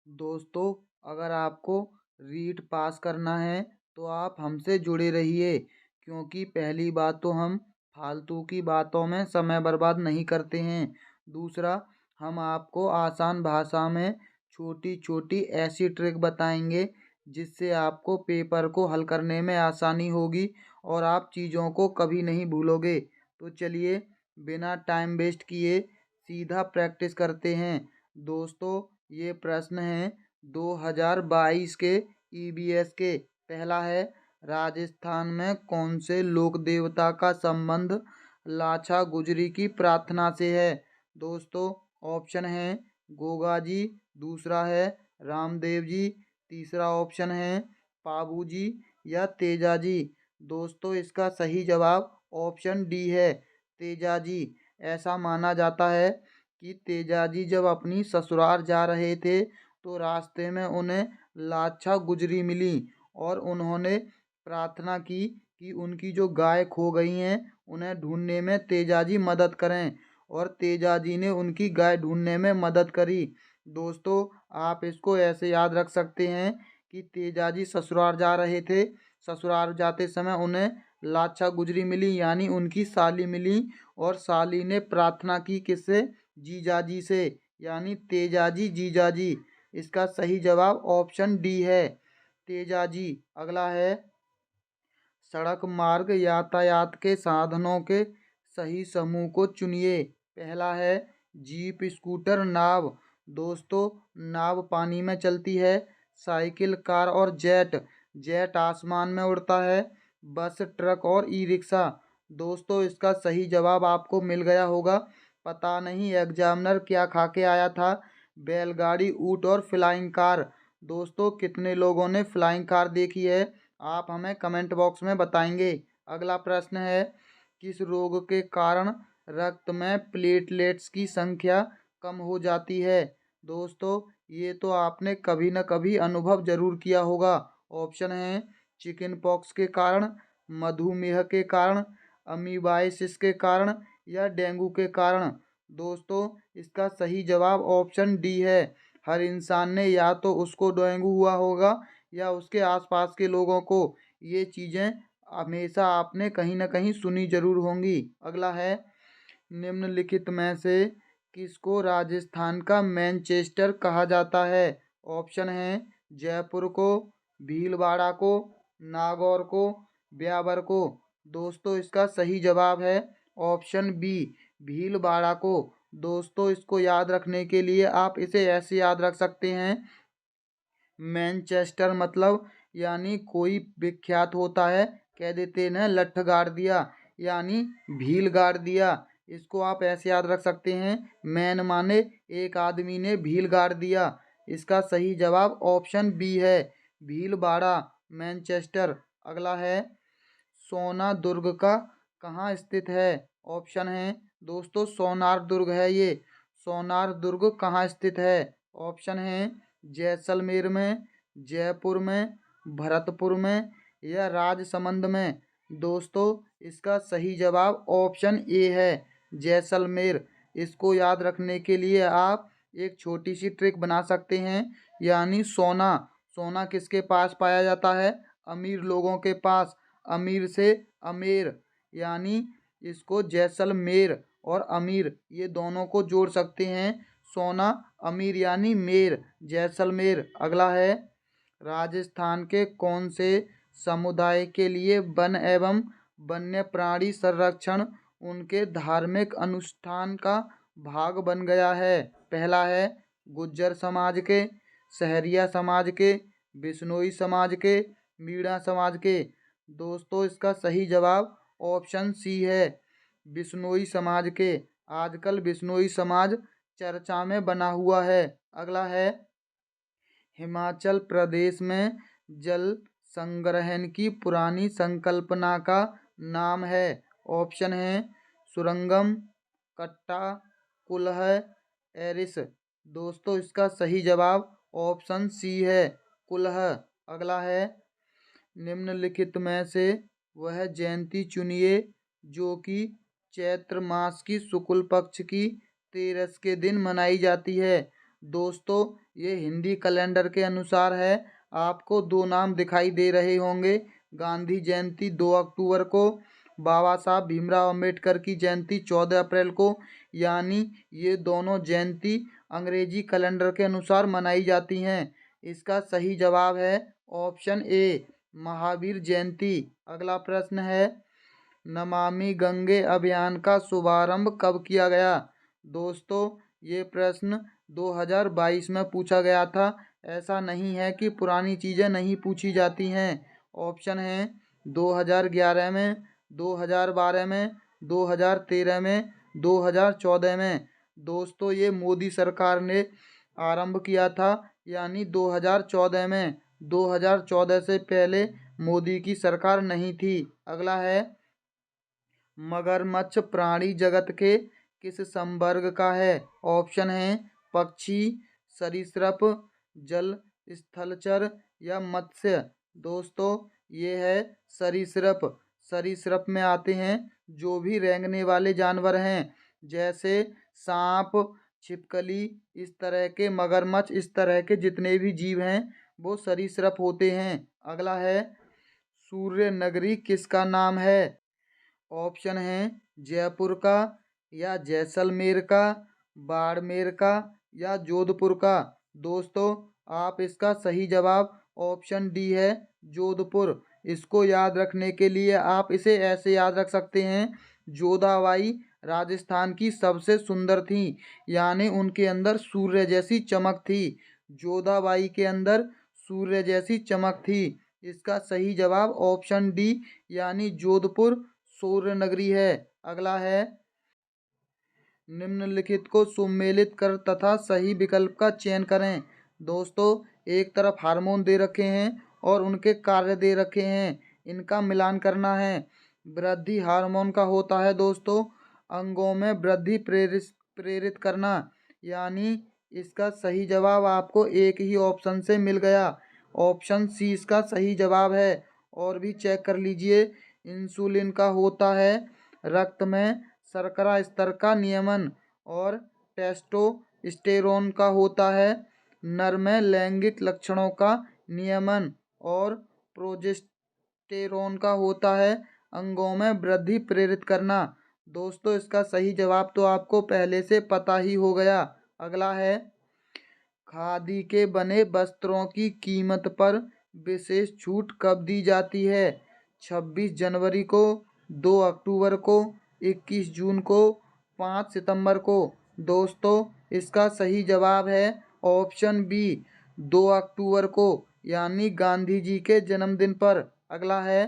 दोस्तों, अगर आपको रीट पास करना है तो आप हमसे जुड़े रहिए, क्योंकि पहली बात तो हम फालतू की बातों में समय बर्बाद नहीं करते हैं। दूसरा, हम आपको आसान भाषा में छोटी छोटी ऐसी ट्रिक बताएंगे जिससे आपको पेपर को हल करने में आसानी होगी और आप चीज़ों को कभी नहीं भूलोगे। तो चलिए, बिना टाइम वेस्ट किए सीधा प्रैक्टिस करते हैं। दोस्तों, ये प्रश्न है 2022 के ईबीएस के। पहला है, राजस्थान में कौन से लोक देवता का संबंध लाछा गुजरी की प्रार्थना से है? दोस्तों, ऑप्शन है गोगा जी, दूसरा है रामदेव जी, तीसरा ऑप्शन है पाबू जी या तेजा जी। दोस्तों, इसका सही जवाब ऑप्शन डी है, तेजा जी। ऐसा माना जाता है कि तेजा जी जब अपनी ससुराल जा रहे थे तो रास्ते में उन्हें लाछा गुजरी मिली और उन्होंने प्रार्थना की कि उनकी जो गाय खो गई हैं उन्हें ढूंढने में तेजाजी मदद करें, और तेजाजी ने उनकी गाय ढूंढने में मदद करी। दोस्तों, आप इसको ऐसे याद रख सकते हैं कि तेजाजी ससुराल जा रहे थे, ससुराल जाते समय उन्हें लाछा गुजरी मिली यानी उनकी साली मिली, और साली ने प्रार्थना की किससे? जीजाजी से, यानी तेजाजी जीजाजी। इसका सही जवाब ऑप्शन डी है, तेजाजी। अगला है, सड़क मार्ग यातायात के साधनों के सही समूह को चुनिए। पहला है जीप, स्कूटर, नाव। दोस्तों, नाव पानी में चलती है, साइकिल, कार और जेट, जेट आसमान में उड़ता है, बस, ट्रक और ई रिक्शा। दोस्तों, इसका सही जवाब आपको मिल गया होगा। पता नहीं एग्जामिनर क्या खा के आया था, बैलगाड़ी, ऊंट और फ्लाइंग कार। दोस्तों, कितने लोगों ने फ्लाइंग कार देखी है? आप हमें कमेंट बॉक्स में बताएंगे। अगला प्रश्न है, किस रोग के कारण रक्त में प्लेटलेट्स की संख्या कम हो जाती है? दोस्तों, ये तो आपने कभी न कभी अनुभव जरूर किया होगा। ऑप्शन है चिकन पॉक्स के कारण, मधुमेह के कारण, अमीबाइसिस के कारण या डेंगू के कारण। दोस्तों, इसका सही जवाब ऑप्शन डी है। हर इंसान ने या तो उसको डेंगू हुआ होगा या उसके आसपास के लोगों को। ये चीज़ें हमेशा आपने कहीं ना कहीं सुनी जरूर होंगी। अगला है, निम्नलिखित में से किसको राजस्थान का मैनचेस्टर कहा जाता है? ऑप्शन है जयपुर को, भीलवाड़ा को, नागौर को, ब्यावर को। दोस्तों, इसका सही जवाब है ऑप्शन बी, भीलवाड़ा को। दोस्तों, इसको याद रखने के लिए आप इसे ऐसे याद रख सकते हैं, मैनचेस्टर मतलब यानी कोई विख्यात होता है, कह देते हैं लठ गाड़ दिया, यानी भील गाड़ दिया। इसको आप ऐसे याद रख सकते हैं, मैन माने एक आदमी ने भील गाड़ दिया। इसका सही जवाब ऑप्शन बी है, भीलवाड़ा, मैनचेस्टर। अगला है, सोना दुर्ग का कहाँ स्थित है? ऑप्शन है दोस्तों, सोनार दुर्ग है ये। सोनार दुर्ग कहाँ स्थित है? ऑप्शन है जैसलमेर में, जयपुर में, भरतपुर में या राजसमंद में। दोस्तों, इसका सही जवाब ऑप्शन ए है, जैसलमेर। इसको याद रखने के लिए आप एक छोटी सी ट्रिक बना सकते हैं, यानी सोना, सोना किसके पास पाया जाता है? अमीर लोगों के पास। अमीर से अमेर, यानी इसको जैसलमेर और अमीर ये दोनों को जोड़ सकते हैं, सोना अमीर यानी मेर, जैसलमेर। अगला है, राजस्थान के कौन से समुदाय के लिए वन एवं वन्य प्राणी संरक्षण उनके धार्मिक अनुष्ठान का भाग बन गया है? पहला है गुज्जर समाज के, सहरिया समाज के, बिश्नोई समाज के, मीणा समाज के। दोस्तों, इसका सही जवाब ऑप्शन सी है, बिश्नोई समाज के। आजकल बिश्नोई समाज चर्चा में बना हुआ है। अगला है, हिमाचल प्रदेश में जल संग्रहण की पुरानी संकल्पना का नाम है। ऑप्शन है सुरंगम, कट्टा, कुल्ह, एरिस। दोस्तों, इसका सही जवाब ऑप्शन सी है, कुल्ह। अगला है, निम्नलिखित में से वह जयंती चुनिए जो कि चैत्र मास की शुक्ल पक्ष की 13 के दिन मनाई जाती है। दोस्तों ये हिंदी कैलेंडर के अनुसार है। आपको दो नाम दिखाई दे रहे होंगे। गांधी जयंती 2 अक्टूबर को, बाबा साहब भीमराव अंबेडकर की जयंती 14 अप्रैल को। यानी ये दोनों जयंती अंग्रेजी कैलेंडर के अनुसार मनाई जाती हैं। इसका सही जवाब है ऑप्शन ए, महावीर जयंती। अगला प्रश्न है, नमामि गंगे अभियान का शुभारंभ कब किया गया? दोस्तों ये प्रश्न 2022 में पूछा गया था। ऐसा नहीं है कि पुरानी चीज़ें नहीं पूछी जाती हैं। ऑप्शन हैं 2011 में, 2012 में, 2013 में, 2014 में। दोस्तों ये मोदी सरकार ने आरंभ किया था, यानी 2014 में। 2014 से पहले मोदी की सरकार नहीं थी। अगला है, मगरमच्छ प्राणी जगत के किस संवर्ग का है? ऑप्शन है पक्षी, सरीसृप, जल स्थलचर या मत्स्य। दोस्तों ये है सरीसृप। सरीसृप में आते हैं जो भी रेंगने वाले जानवर हैं, जैसे सांप, छिपकली, इस तरह के मगरमच्छ, इस तरह के जितने भी जीव हैं वो सरीसृप होते हैं। अगला है, सूर्य नगरी किसका नाम है? ऑप्शन हैं जयपुर का, या जैसलमेर का, बाड़मेर का, या जोधपुर का। दोस्तों आप इसका सही जवाब ऑप्शन डी है, जोधपुर। इसको याद रखने के लिए आप इसे ऐसे याद रख सकते हैं, जोधाबाई राजस्थान की सबसे सुंदर थी, यानी उनके अंदर सूर्य जैसी चमक थी। जोधाबाई के अंदर सूर्य जैसी चमक थी। इसका सही जवाब ऑप्शन डी यानी जोधपुर सूर्य नगरी है। अगला है, निम्नलिखित को सुमेलित कर तथा सही विकल्प का चयन करें। दोस्तों एक तरफ हार्मोन दे रखे हैं और उनके कार्य दे रखे हैं, इनका मिलान करना है। वृद्धि हार्मोन का होता है दोस्तों अंगों में वृद्धि प्रेरित करना, यानी इसका सही जवाब आपको एक ही ऑप्शन से मिल गया। ऑप्शन सी इसका सही जवाब है। और भी चेक कर लीजिए। इंसुलिन का होता है रक्त में शर्करा स्तर का नियमन, और टेस्टोस्टेरोन का होता है नर में लैंगिक लक्षणों का नियमन, और प्रोजेस्टेरोन का होता है अंगों में वृद्धि प्रेरित करना। दोस्तों इसका सही जवाब तो आपको पहले से पता ही हो गया। अगला है, खादी के बने वस्त्रों की कीमत पर विशेष छूट कब दी जाती है? 26 जनवरी को, 2 अक्टूबर को, 21 जून को, 5 सितंबर को। दोस्तों इसका सही जवाब है ऑप्शन बी, 2 अक्टूबर को, यानी गांधी जी के जन्मदिन पर। अगला है,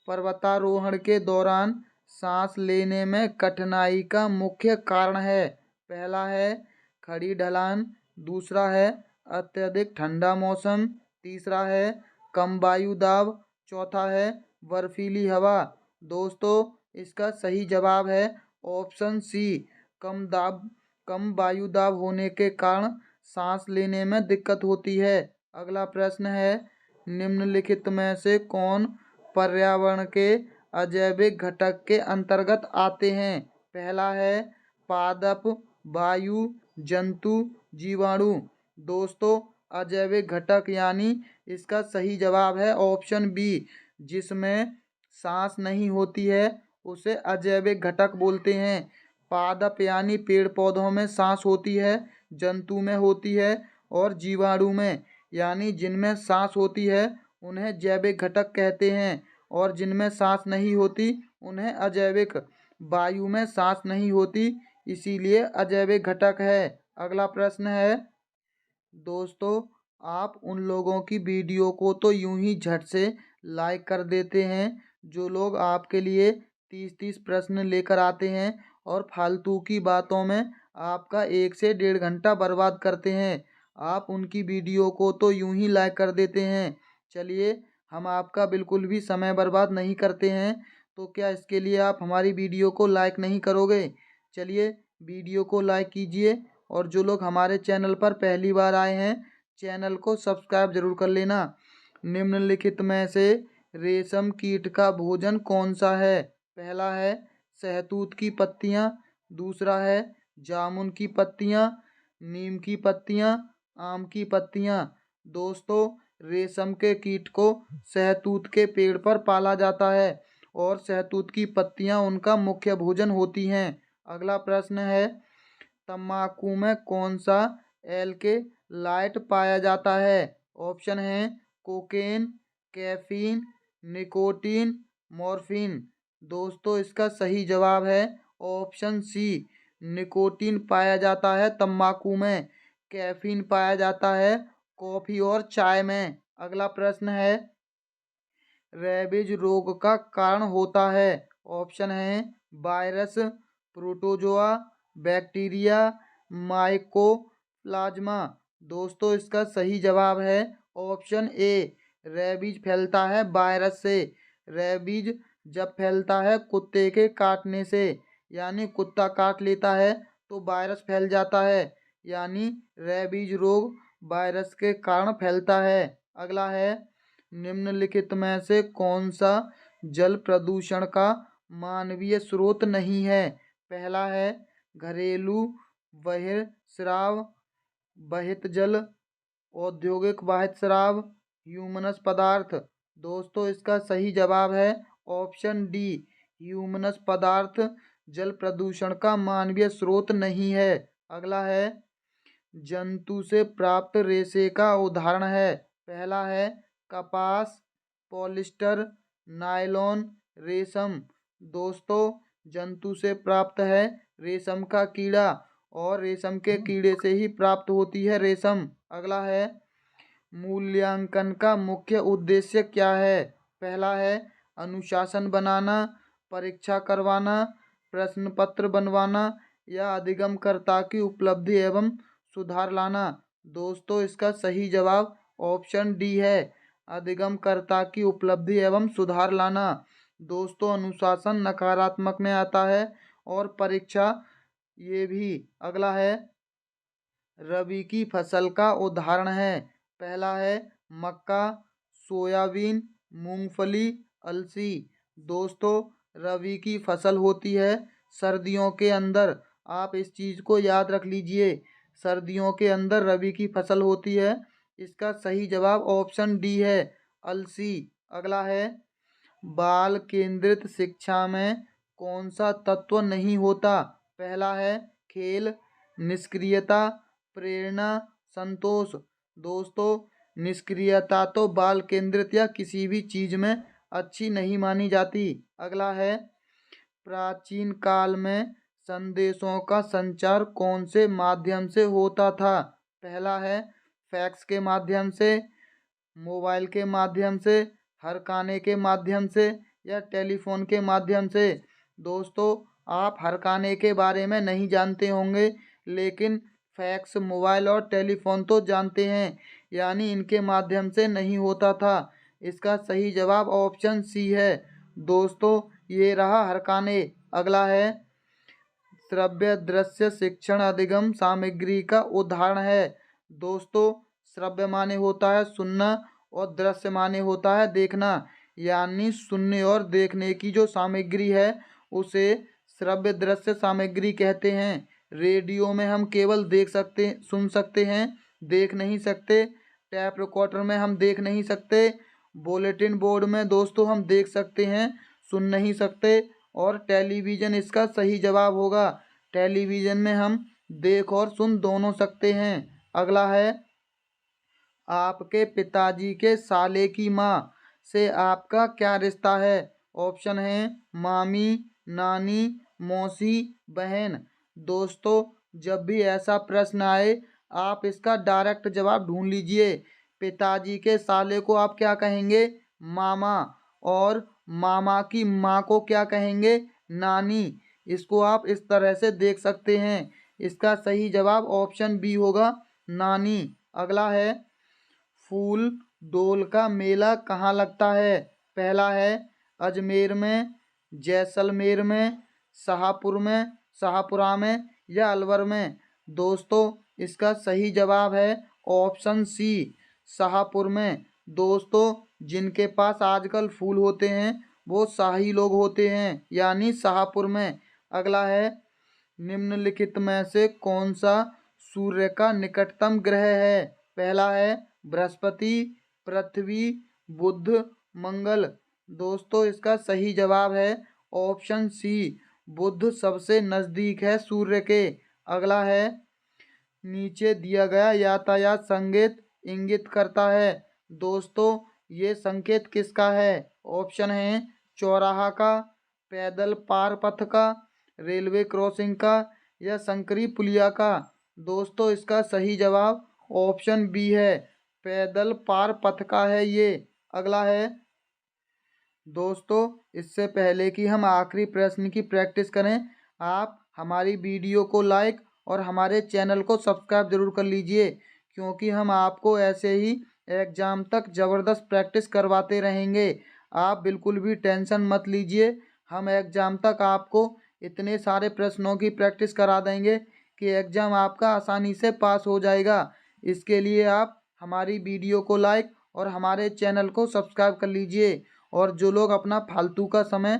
पर्वतारोहण के दौरान सांस लेने में कठिनाई का मुख्य कारण है। पहला है खड़ी ढलान, दूसरा है अत्यधिक ठंडा मौसम, तीसरा है कम वायु दाब, चौथा है बर्फीली हवा। दोस्तों इसका सही जवाब है ऑप्शन सी, कम वायु दाब होने के कारण सांस लेने में दिक्कत होती है। अगला प्रश्न है, निम्नलिखित में से कौन पर्यावरण के अजैविक घटक के अंतर्गत आते हैं? पहला है पादप, वायु, जंतु, जीवाणु। दोस्तों अजैविक घटक यानी इसका सही जवाब है ऑप्शन बी, जिसमें सांस नहीं होती है उसे अजैविक घटक बोलते हैं। पादप यानी पेड़ पौधों में सांस होती है, जंतु में होती है, और जीवाणु में यानी जिनमें सांस होती है उन्हें जैविक घटक कहते हैं, और जिनमें सांस नहीं होती उन्हें अजैविक। वायु में सांस नहीं होती इसीलिए अजैविक घटक है। अगला प्रश्न है, दोस्तों आप उन लोगों की वीडियो को तो यूं ही झट से लाइक कर देते हैं जो लोग आपके लिए 30-30 प्रश्न लेकर आते हैं और फालतू की बातों में आपका 1 से 1.5 घंटा बर्बाद करते हैं। आप उनकी वीडियो को तो यूं ही लाइक कर देते हैं। चलिए हम आपका बिल्कुल भी समय बर्बाद नहीं करते हैं, तो क्या इसके लिए आप हमारी वीडियो को लाइक नहीं करोगे? चलिए वीडियो को लाइक कीजिए, और जो लोग हमारे चैनल पर पहली बार आए हैं चैनल को सब्सक्राइब जरूर कर लेना। निम्नलिखित में से रेशम कीट का भोजन कौन सा है? पहला है शहतूत की पत्तियाँ, दूसरा है जामुन की पत्तियाँ, नीम की पत्तियाँ, आम की पत्तियाँ। दोस्तों, रेशम के कीट को शहतूत के पेड़ पर पाला जाता है और शहतूत की पत्तियाँ उनका मुख्य भोजन होती हैं। अगला प्रश्न है, तम्बाकू में कौन सा एल्केलाइट पाया जाता है? ऑप्शन है कोकेन, कैफीन, निकोटीन, मॉर्फिन। दोस्तों, इसका सही जवाब है ऑप्शन सी, निकोटीन पाया जाता है तम्बाकू में। कैफीन पाया जाता है कॉफी और चाय में। अगला प्रश्न है, रेबीज रोग का कारण होता है? ऑप्शन है वायरस, प्रोटोजोआ, बैक्टीरिया, माइकोप्लाज्मा। दोस्तों, इसका सही जवाब है ऑप्शन ए, रेबीज फैलता है वायरस से। रेबीज जब फैलता है कुत्ते के काटने से, यानी कुत्ता काट लेता है तो वायरस फैल जाता है, यानी रेबीज रोग वायरस के कारण फैलता है। अगला है, निम्नलिखित में से कौन सा जल प्रदूषण का मानवीय स्रोत नहीं है? पहला है घरेलू बहिर्स्राव, बहित जल, औद्योगिक वाहित स्राव, ह्यूमनस पदार्थ। दोस्तों, इसका सही जवाब है ऑप्शन डी, ह्यूमनस पदार्थ जल प्रदूषण का मानवीय स्रोत नहीं है। अगला है, जंतु से प्राप्त रेशे का उदाहरण है? पहला है कपास, पॉलिस्टर, नायलॉन, रेशम। दोस्तों, जंतु से प्राप्त है रेशम का कीड़ा और रेशम के कीड़े से ही प्राप्त होती है रेशम। अगला है, मूल्यांकन का मुख्य उद्देश्य क्या है? पहला है अनुशासन बनाना, परीक्षा करवाना, प्रश्न पत्र बनवाना या अधिगमकर्ता की उपलब्धि एवं सुधार लाना। दोस्तों, इसका सही जवाब ऑप्शन डी है, अधिगमकर्ता की उपलब्धि एवं सुधार लाना। दोस्तों, अनुशासन नकारात्मक में आता है और परीक्षा ये भी। अगला है, रबी की फसल का उदाहरण है? पहला है मक्का, सोयाबीन, मूंगफली, अलसी। दोस्तों, रबी की फसल होती है सर्दियों के अंदर। आप इस चीज़ को याद रख लीजिए, सर्दियों के अंदर रबी की फसल होती है। इसका सही जवाब ऑप्शन डी है, अलसी। अगला है, बाल केंद्रित शिक्षा में कौन सा तत्व नहीं होता? पहला है खेल, निष्क्रियता, प्रेरणा, संतोष। दोस्तों, निष्क्रियता तो बाल केंद्रित या किसी भी चीज में अच्छी नहीं मानी जाती। अगला है, प्राचीन काल में संदेशों का संचार कौन से माध्यम से होता था? पहला है फैक्स के माध्यम से, मोबाइल के माध्यम से, हरकाने के माध्यम से या टेलीफोन के माध्यम से। दोस्तों, आप हरकाने के बारे में नहीं जानते होंगे, लेकिन फैक्स, मोबाइल और टेलीफोन तो जानते हैं, यानी इनके माध्यम से नहीं होता था। इसका सही जवाब ऑप्शन सी है। दोस्तों, ये रहा हरकाने। अगला है, श्रव्य दृश्य शिक्षण अधिगम सामग्री का उदाहरण है? दोस्तों, श्रव्य माने होता है सुनना और दृश्य माने होता है देखना, यानी सुनने और देखने की जो सामग्री है उसे श्रव्य दृश्य सामग्री कहते हैं। रेडियो में हम केवल देख सकते, सुन सकते हैं, देख नहीं सकते। टैप रिकॉर्डर में हम देख नहीं सकते। बुलेटिन बोर्ड में दोस्तों हम देख सकते हैं, सुन नहीं सकते। और टेलीविज़न इसका सही जवाब होगा। टेलीविज़न में हम देख और सुन दोनों सकते हैं। अगला है, आपके पिताजी के साले की माँ से आपका क्या रिश्ता है? ऑप्शन है मामी, नानी, मौसी, बहन। दोस्तों, जब भी ऐसा प्रश्न आए आप इसका डायरेक्ट जवाब ढूंढ लीजिए। पिताजी के साले को आप क्या कहेंगे? मामा। और मामा की माँ को क्या कहेंगे? नानी। इसको आप इस तरह से देख सकते हैं। इसका सही जवाब ऑप्शन बी होगा, नानी। अगला है, फूल डोल का मेला कहाँ लगता है? पहला है अजमेर में, जैसलमेर में, शाहपुर में, शाहपुरा में या अलवर में। दोस्तों, इसका सही जवाब है ऑप्शन सी, शाहपुर में। दोस्तों, जिनके पास आजकल फूल होते हैं वो शाही लोग होते हैं, यानी शाहपुर में। अगला है, निम्नलिखित में से कौन सा सूर्य का निकटतम ग्रह है? पहला है बृहस्पति, पृथ्वी, बुध, मंगल। दोस्तों इसका सही जवाब है ऑप्शन सी, बुध सबसे नजदीक है सूर्य के। अगला है, नीचे दिया गया यातायात संकेत इंगित करता है। दोस्तों ये संकेत किसका है? ऑप्शन है चौराहा का, पैदल पार पथ का, रेलवे क्रॉसिंग का, या संकरी पुलिया का। दोस्तों इसका सही जवाब ऑप्शन बी है, पैदल पार पथ का है ये। अगला है, दोस्तों इससे पहले कि हम आखिरी प्रश्न की प्रैक्टिस करें, आप हमारी वीडियो को लाइक और हमारे चैनल को सब्सक्राइब जरूर कर लीजिए, क्योंकि हम आपको ऐसे ही एग्ज़ाम तक ज़बरदस्त प्रैक्टिस करवाते रहेंगे। आप बिल्कुल भी टेंशन मत लीजिए, हम एग्ज़ाम तक आपको इतने सारे प्रश्नों की प्रैक्टिस करा देंगे कि एग्ज़ाम आपका आसानी से पास हो जाएगा। इसके लिए आप हमारी वीडियो को लाइक और हमारे चैनल को सब्सक्राइब कर लीजिए। और जो लोग अपना फालतू का समय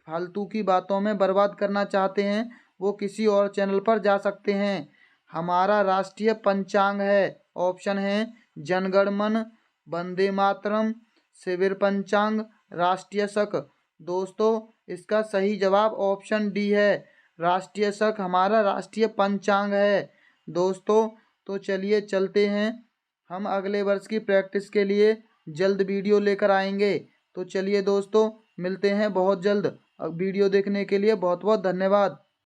फालतू की बातों में बर्बाद करना चाहते हैं, वो किसी और चैनल पर जा सकते हैं। हमारा राष्ट्रीय पंचांग है, ऑप्शन है जनगण मन, वंदे मातरम, शिविर पंचांग, राष्ट्रीय शक। दोस्तों इसका सही जवाब ऑप्शन डी है, राष्ट्रीय शक हमारा राष्ट्रीय पंचांग है। दोस्तों तो चलिए चलते हैं, हम अगले वर्ष की प्रैक्टिस के लिए जल्द वीडियो लेकर आएंगे। तो चलिए दोस्तों मिलते हैं बहुत जल्द। अब वीडियो देखने के लिए बहुत बहुत धन्यवाद।